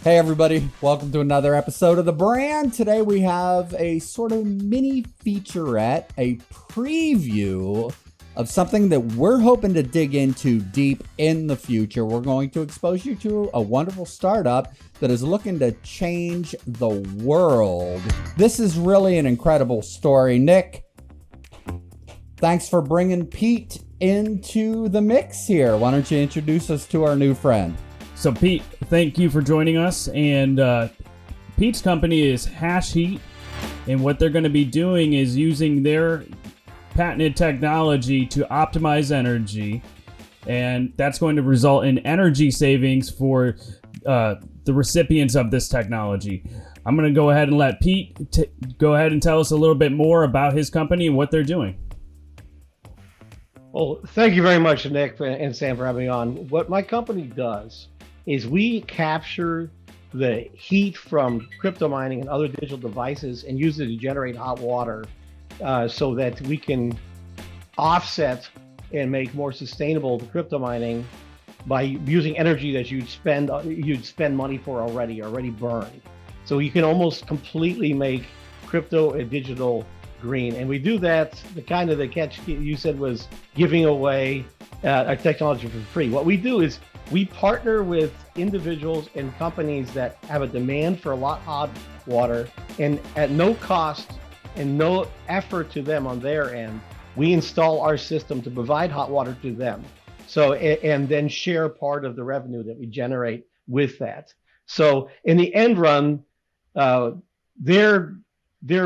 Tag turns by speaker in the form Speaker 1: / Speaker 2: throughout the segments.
Speaker 1: Hey everybody, welcome to another episode of The Brand. Today we have a sort of mini featurette, a preview of something that we're hoping to dig into deep in the future. We're going to expose you to a wonderful startup that is looking to change the world. This is really an incredible story. Nick, thanks for bringing Pete into the mix here. Why don't you introduce us to our new friend?
Speaker 2: So Pete, thank you for joining us. And Pete's company is Hash Heat, and what they're going to be doing is using their patented technology to optimize energy, and that's going to result in energy savings for the recipients of this technology. I'm going to go ahead and let Pete go ahead and tell us a little bit more about his company and what they're doing.
Speaker 3: Well, thank you very much, Nick and Sam, for having me on. What my company does is we capture the heat from crypto mining and other digital devices and use it to generate hot water so that we can offset and make more sustainable the crypto mining by using energy that you'd spend money for already burned. So you can almost completely make crypto and digital green. And we do that, the catch you said was giving away our technology for free. What we do is we partner with individuals and companies that have a demand for a lot of hot water, and at no cost and no effort to them on their end, we install our system to provide hot water to them. So, and then share part of the revenue that we generate with that. So in the end run, they're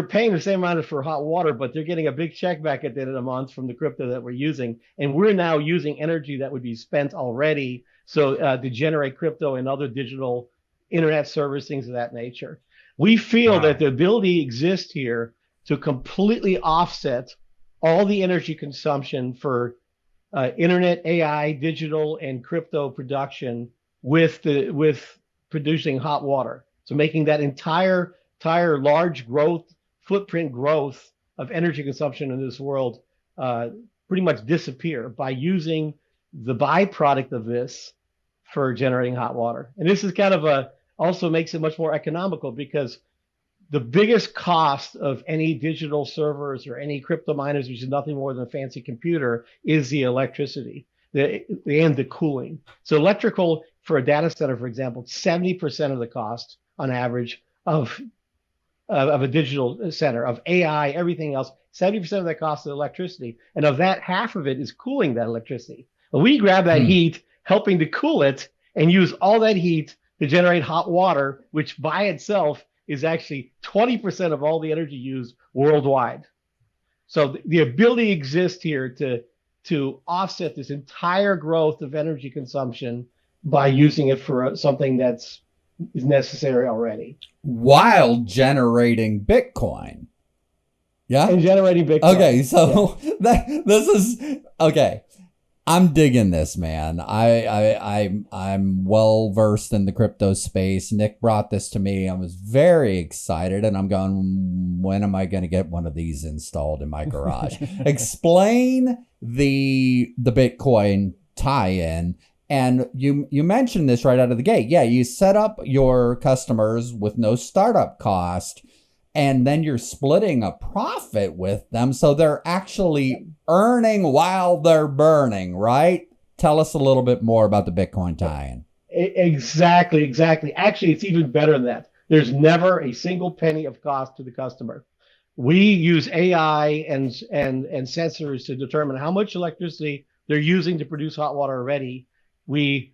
Speaker 3: paying the same amount for hot water, but they're getting a big check back at the end of the month from the crypto that we're using. And we're now using energy that would be spent already to generate crypto and other digital internet service, things of that nature. We feel that the ability exists here to completely offset all the energy consumption for internet, AI, digital, and crypto production with producing hot water. So making that entire large footprint growth of energy consumption in this world pretty much disappear by using the byproduct of this for generating hot water. And this is also makes it much more economical, because the biggest cost of any digital servers or any crypto miners, which is nothing more than a fancy computer, is the electricity and the cooling. So electrical for a data center, for example, 70% of the cost on average of a digital center, of AI, everything else, 70% of that cost is electricity. And of that, half of it is cooling that electricity. But we grab that heat, helping to cool it, and use all that heat to generate hot water, which by itself is actually 20% of all the energy used worldwide. So the ability exists here to offset this entire growth of energy consumption by using it for something that's necessary already,
Speaker 1: while generating Bitcoin. Yeah,
Speaker 3: and generating Bitcoin.
Speaker 1: Okay, so this is okay. I'm digging this, man. I'm well versed in the crypto space. Nick brought this to me. I was very excited, and I'm going, when am I going to get one of these installed in my garage? Explain the Bitcoin tie-in. And you mentioned this right out of the gate. Yeah, you set up your customers with no startup cost, and then you're splitting a profit with them. So they're actually earning while they're burning, right? Tell us a little bit more about the Bitcoin tie-in.
Speaker 3: Exactly. Actually, it's even better than that. There's never a single penny of cost to the customer. We use AI and sensors to determine how much electricity they're using to produce hot water already. We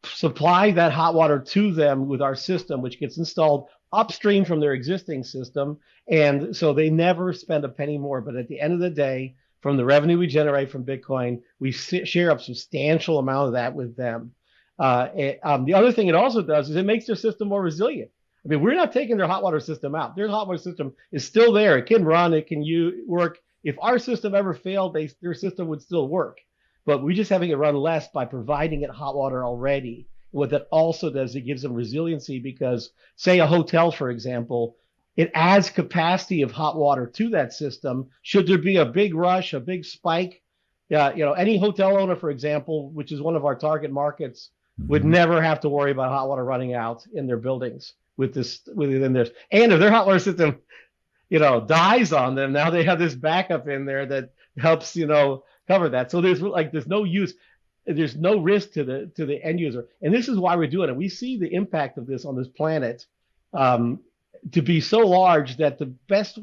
Speaker 3: supply that hot water to them with our system, which gets installed upstream from their existing system. And so they never spend a penny more. But at the end of the day, from the revenue we generate from Bitcoin, we share a substantial amount of that with them. The other thing it also does is it makes their system more resilient. I mean, we're not taking their hot water system out. Their hot water system is still there. It can run, it can work. If our system ever failed, their system would still work. But we're just having it run less by providing it hot water already. What that also does, it gives them resiliency, because say a hotel, for example, it adds capacity of hot water to that system. Should there be a big rush, a big spike, any hotel owner, for example, which is one of our target markets, would never have to worry about hot water running out in their buildings within this. And if their hot water system, dies on them, now they have this backup in there that helps, cover that. So there's no use. There's no risk to the end user. And this is why we're doing it. We see the impact of this on this planet to be so large that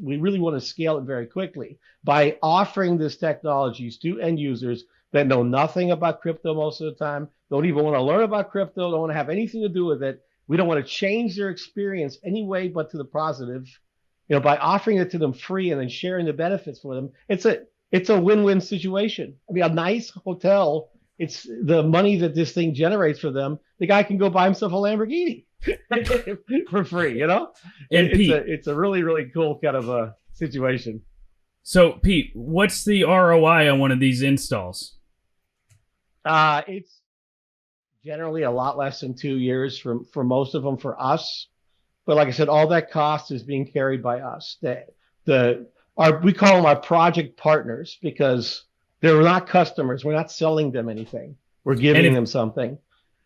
Speaker 3: we really want to scale it very quickly by offering this technologies to end users that know nothing about crypto most of the time, don't even want to learn about crypto, don't want to have anything to do with it. We don't want to change their experience any way but to the positive. By offering it to them free and then sharing the benefits for them, it's a win-win situation. I mean, a nice hotel, it's the money that this thing generates for them. The guy can go buy himself a Lamborghini for free, And it's a really, really cool kind of a situation.
Speaker 2: So, Pete, what's the ROI on one of these installs?
Speaker 3: It's generally a lot less than 2 years for most of them for us. But like I said, all that cost is being carried by us. We call them our project partners because they're not customers. We're not selling them anything. We're giving them something.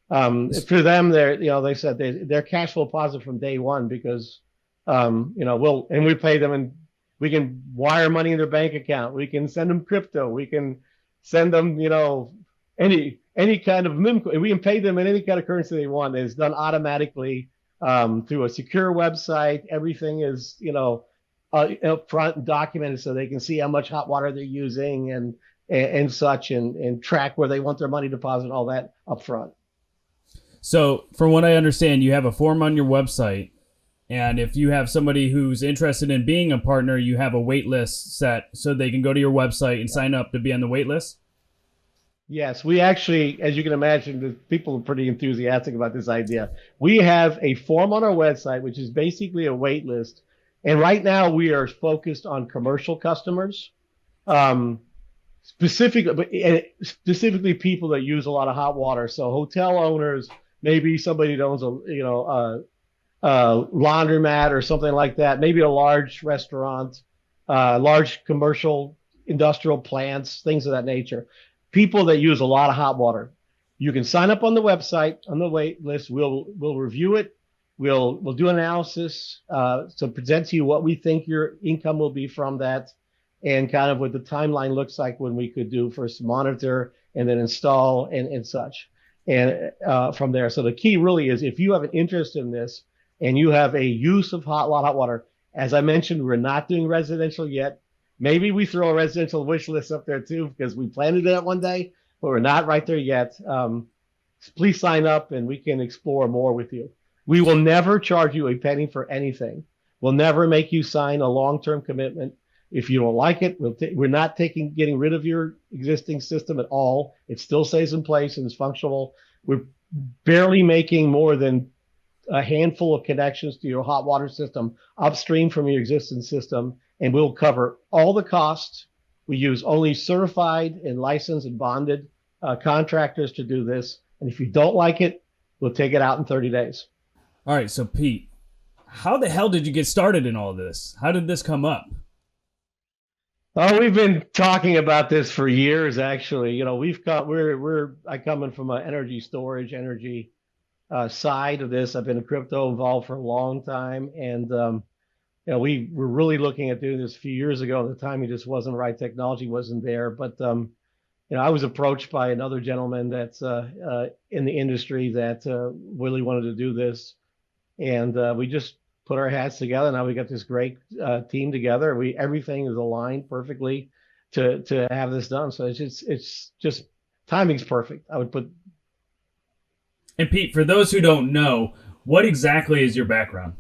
Speaker 3: For them, they said they're cash flow positive from day one because, we pay them and we can wire money in their bank account. We can send them crypto. We can send them, any kind of we can pay them in any kind of currency they want. It's done automatically through a secure website. Everything is, up front and documented so they can see how much hot water they're using and such and track where they want their money deposited, all that up front.
Speaker 2: So from what I understand, you have a form on your website. And if you have somebody who's interested in being a partner, you have a wait list set so they can go to your website and sign up to be on the wait list?
Speaker 3: Yes, we actually, as you can imagine, the people are pretty enthusiastic about this idea. We have a form on our website, which is basically a wait list. And right now we are focused on commercial customers, specifically people that use a lot of hot water. So hotel owners, maybe somebody that owns a laundromat or something like that, maybe a large restaurant, large commercial industrial plants, things of that nature. People that use a lot of hot water. You can sign up on the website, on the wait list. We'll review it. We'll do analysis to present to you what we think your income will be from that and kind of what the timeline looks like when we could do first monitor and then install and such. And from there. So the key really is if you have an interest in this and you have a use of hot water, as I mentioned, we're not doing residential yet. Maybe we throw a residential wish list up there too, because we plan to do that one day, but we're not right there yet. Please sign up and we can explore more with you. We will never charge you a penny for anything. We'll never make you sign a long-term commitment. If you don't like it, we're not getting rid of your existing system at all. It still stays in place and is functional. We're barely making more than a handful of connections to your hot water system upstream from your existing system, and we'll cover all the costs. We use only certified and licensed and bonded contractors to do this. And if you don't like it, we'll take it out in 30 days.
Speaker 2: All right. So Pete, how the hell did you get started in all this? How did this come up?
Speaker 3: Oh, we've been talking about this for years, actually. I come in from an energy storage, side of this. I've been in crypto involved for a long time, and we were really looking at doing this a few years ago. At the time, it just wasn't right. Technology wasn't there, but I was approached by another gentleman that's in the industry that really wanted to do this, and we just put our hats together. Now we got this great team together. Everything is aligned perfectly to have this done. So it's just timing's perfect. I would put.
Speaker 2: And Pete, for those who don't know, what exactly is your background?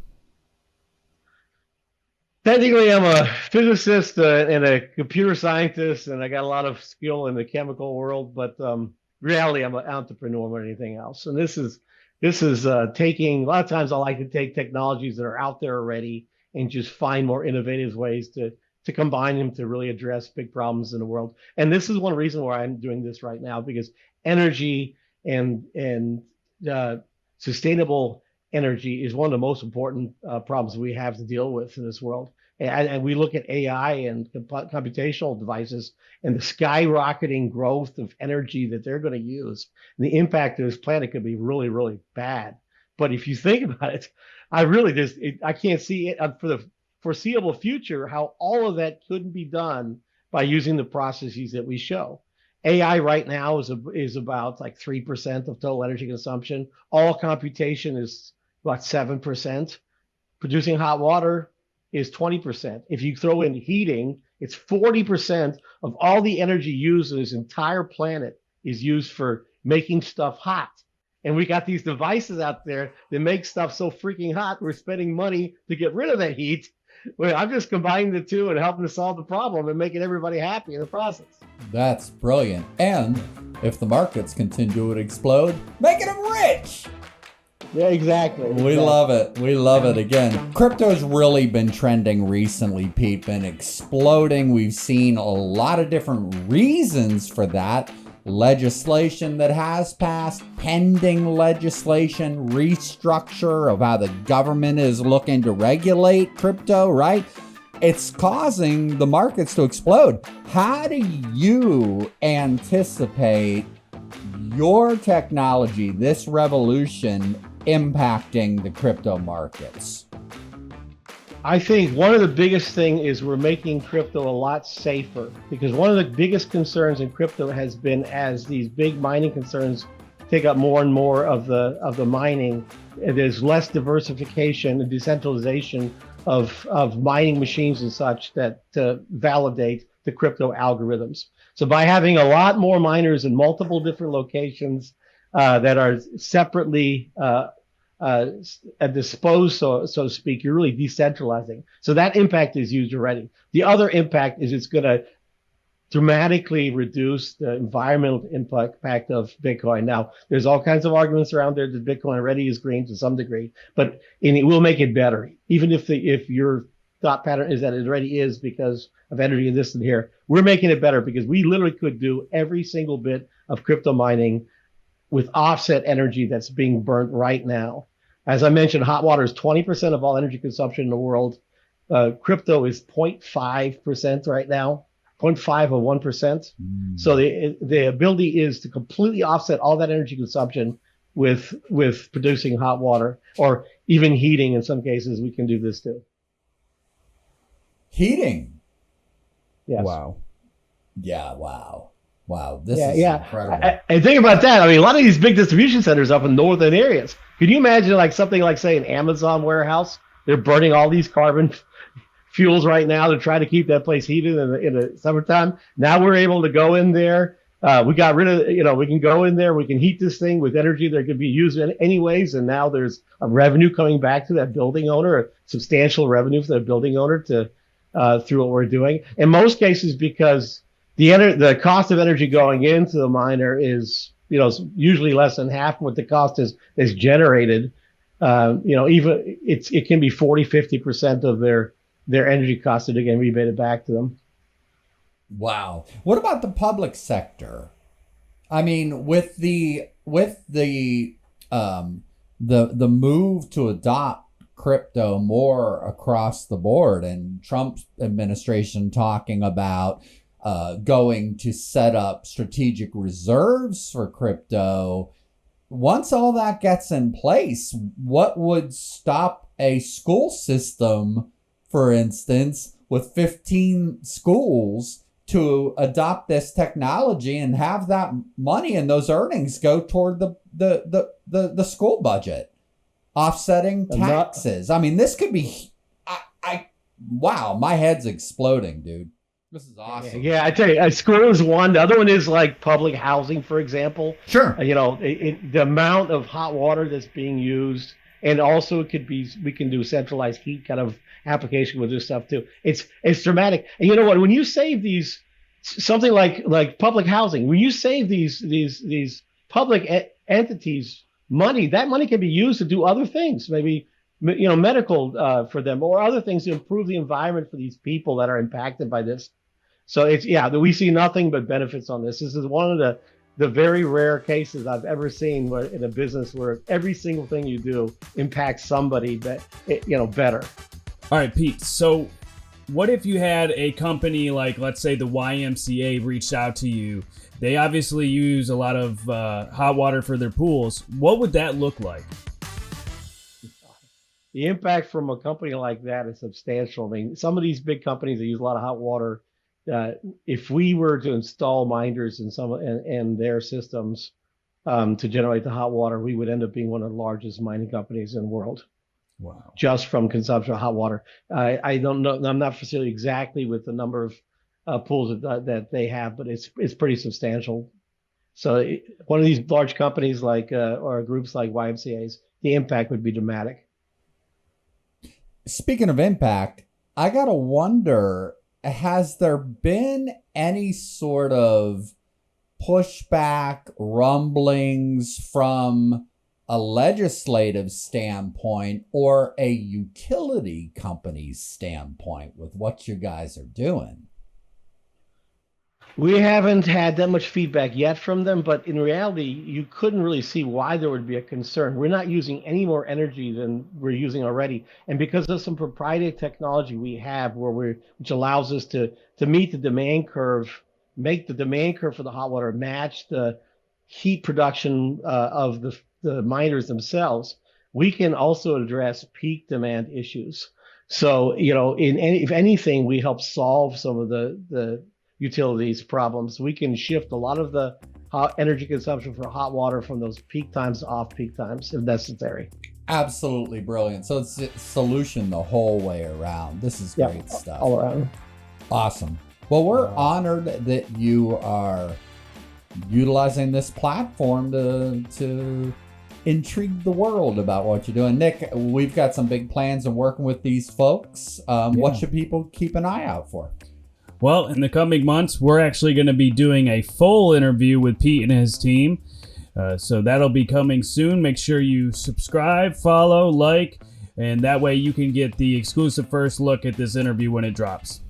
Speaker 3: Technically, I'm a physicist and a computer scientist, and I got a lot of skill in the chemical world. But reality, I'm an entrepreneur more than anything else. And this is taking, a lot of times I like to take technologies that are out there already and just find more innovative ways to combine them to really address big problems in the world. And this is one reason why I'm doing this right now, because energy and sustainable energy is one of the most important problems we have to deal with in this world. And we look at AI and computational devices and the skyrocketing growth of energy that they're going to use. And the impact of this planet could be really, really bad. But if you think about it, I can't see it for the foreseeable future how all of that couldn't be done by using the processes that we show. AI right now is about like 3% of total energy consumption. All computation is about 7%. Producing hot water is 20%. If you throw in heating, it's 40% of all the energy used in this entire planet is used for making stuff hot. And we got these devices out there that make stuff so freaking hot, we're spending money to get rid of that heat. Well, I'm just combining the two and helping to solve the problem and making everybody happy in the process.
Speaker 1: That's brilliant. And if the markets continue to explode, making them rich.
Speaker 3: Yeah, exactly.
Speaker 1: We love it. We love it. Again, crypto's really been trending recently, Pete, been exploding. We've seen a lot of different reasons for that. Legislation that has passed, pending legislation, restructure of how the government is looking to regulate crypto, right? It's causing the markets to explode. How do you anticipate your technology, this revolution, impacting the crypto markets?
Speaker 3: I think one of the biggest things is we're making crypto a lot safer, because one of the biggest concerns in crypto has been, as these big mining concerns take up more and more of the mining, there's less diversification and decentralization of mining machines and such that to validate the crypto algorithms. So by having a lot more miners in multiple different locations that are separately disposed, so to speak, you're really decentralizing. So that impact is used already. The other impact is it's going to dramatically reduce the environmental impact of Bitcoin. Now, there's all kinds of arguments around there that Bitcoin already is green to some degree, but it will make it better. Even if your thought pattern is that it already is because of energy and this and here, we're making it better because we literally could do every single bit of crypto mining with offset energy that's being burnt right now. As I mentioned, hot water is 20% of all energy consumption in the world. Crypto is 0.5% right now, 0.5 of 1%. So the ability is to completely offset all that energy consumption with producing hot water, or even heating. In some cases, we can do this too.
Speaker 1: Heating?
Speaker 3: Yes.
Speaker 1: Wow. Yeah, wow. Wow, this is incredible.
Speaker 3: And think about that. I mean, a lot of these big distribution centers up in northern areas. Can you imagine like something like, say, an Amazon warehouse? They're burning all these carbon fuels right now to try to keep that place heated in the summertime. Now we're able to go in there. We got rid of, we can go in there. We can heat this thing with energy that could be used anyways. And now there's a revenue coming back to that building owner, a substantial revenue for the building owner to through what we're doing. In most cases, because the cost of energy going into the miner is, usually less than half what the cost is generated. Even it can be 40-50% of their energy costs that are getting rebated back to them.
Speaker 1: Wow. What about the public sector? I mean, with the move to adopt crypto more across the board, and Trump's administration talking about going to set up strategic reserves for crypto. Once all that gets in place, what would stop a school system, for instance, with 15 schools to adopt this technology and have that money and those earnings go toward the school budget, offsetting taxes? I mean, this could be, wow, my head's exploding, dude. This is awesome.
Speaker 3: Yeah, I tell you, school is one. The other one is like public housing, for example.
Speaker 1: Sure.
Speaker 3: The amount of hot water that's being used, and also we can do centralized heat kind of application with this stuff too. It's dramatic. And you know what? When you save these, something like public housing, when you save these public entities money, that money can be used to do other things, maybe medical for them, or other things to improve the environment for these people that are impacted by this. So we see nothing but benefits on this. This is one of the very rare cases I've ever seen where in a business where every single thing you do impacts somebody better.
Speaker 2: All right, Pete. So what if you had a company like, let's say, the YMCA reached out to you? They obviously use a lot of hot water for their pools. What would that look like?
Speaker 3: The impact from a company like that is substantial. I mean, some of these big companies that use a lot of hot water, if we were to install minders in some and their systems to generate the hot water, we would end up being one of the largest mining companies in the world.
Speaker 2: Wow.
Speaker 3: Just from consumption of hot water. I don't know. I'm not familiar exactly with the number of pools that they have, but it's pretty substantial. So one of these large companies like or groups like YMCA's, the impact would be dramatic.
Speaker 1: Speaking of impact, I gotta wonder, has there been any sort of pushback, rumblings from a legislative standpoint or a utility company's standpoint with what you guys are doing?
Speaker 3: We haven't had that much feedback yet from them, but in reality, you couldn't really see why there would be a concern. We're not using any more energy than we're using already. And because of some proprietary technology we have which allows us to meet the demand curve, make the demand curve for the hot water match the heat production of the miners themselves, we can also address peak demand issues. So, if anything, we help solve some of the utilities problems. We can shift a lot of the energy consumption for hot water from those peak times to off-peak times if necessary.
Speaker 1: Absolutely brilliant. So it's a solution the whole way around. This is great stuff.
Speaker 3: All around.
Speaker 1: Awesome. Well, we're honored that you are utilizing this platform to intrigue the world about what you're doing. Nick, we've got some big plans of working with these folks. What should people keep an eye out for?
Speaker 2: Well, in the coming months, we're actually going to be doing a full interview with Pete and his team. So that'll be coming soon. Make sure you subscribe, follow, like, and that way you can get the exclusive first look at this interview when it drops.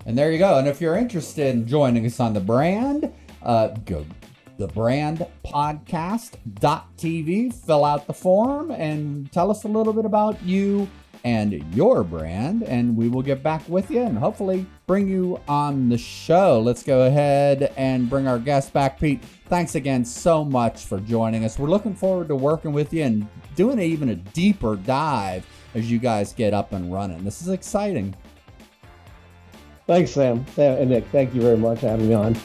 Speaker 1: And there you go. And if you're interested in joining us on the brand, go thebrandpodcast.tv, fill out the form, and tell us a little bit about you and your brand, and we will get back with you and hopefully bring you on the show. Let's go ahead and bring our guest back. Pete, thanks again so much for joining us. We're looking forward to working with you and doing even a deeper dive as you guys get up and running. This is exciting.
Speaker 3: Thanks, Sam. And Nick, thank you very much for having me on.